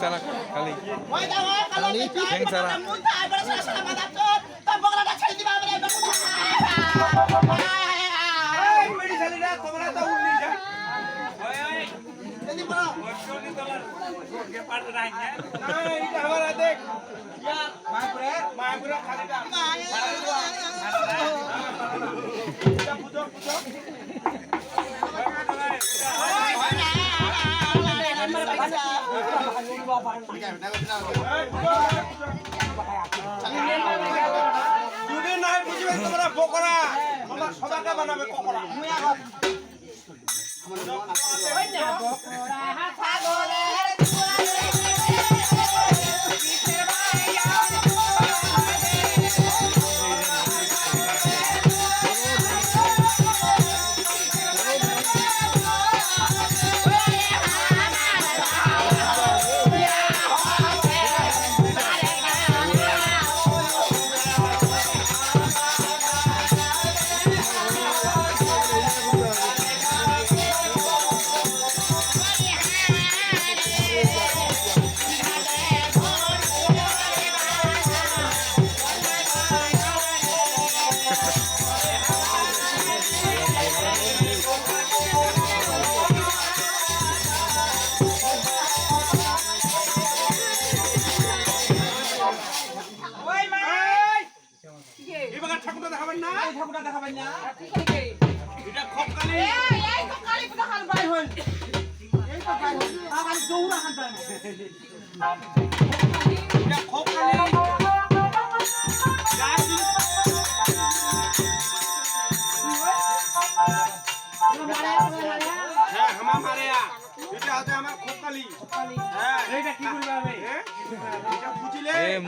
Salah kali. Yang salah. যদি নাই বুঝবে তোমরা পকোড়া আমার সবাইকে বানাবে পকোড়া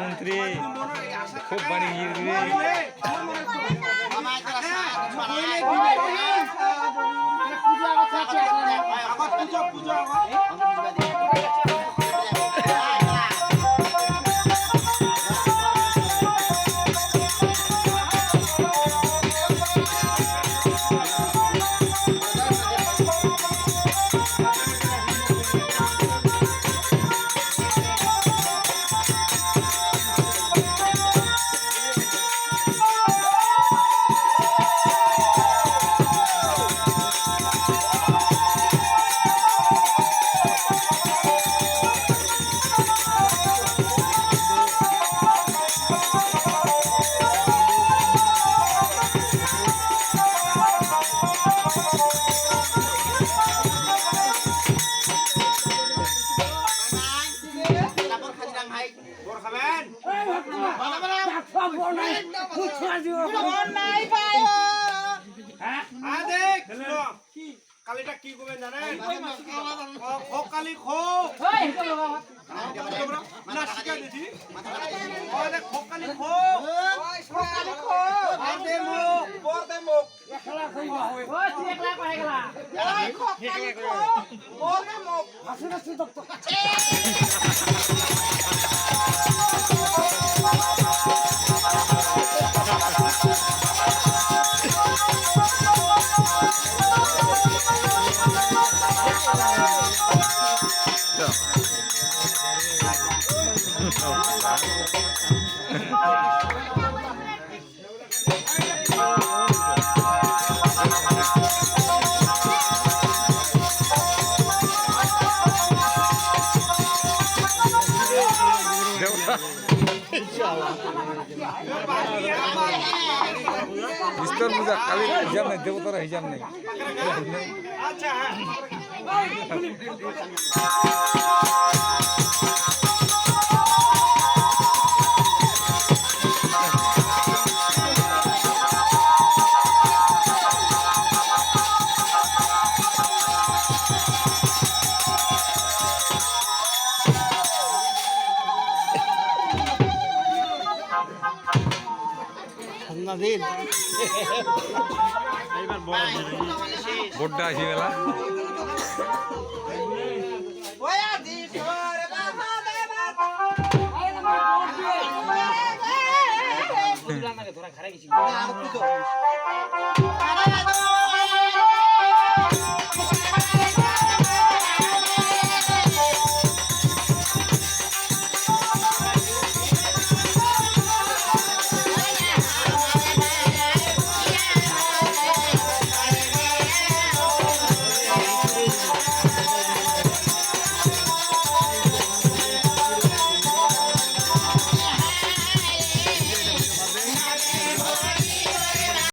মন্ত্রী খুব বাড়ি গিয়ে দিবে কালিটা কি করবেন জানেন খো কালি খো না শিখা দিদি খো কালি খো দে মুখ পর দে মুখ একলা কইবা ও তুই একলা কই গলা ওই খো কালি খো পর দে মুখ হাসি হাসি দক্ত বিস্তর পূজা কালী হিসাব নাই দেবতারা হিসাব নেই আচ্ছা বড়টা আসি গেলা না আর একটু দাও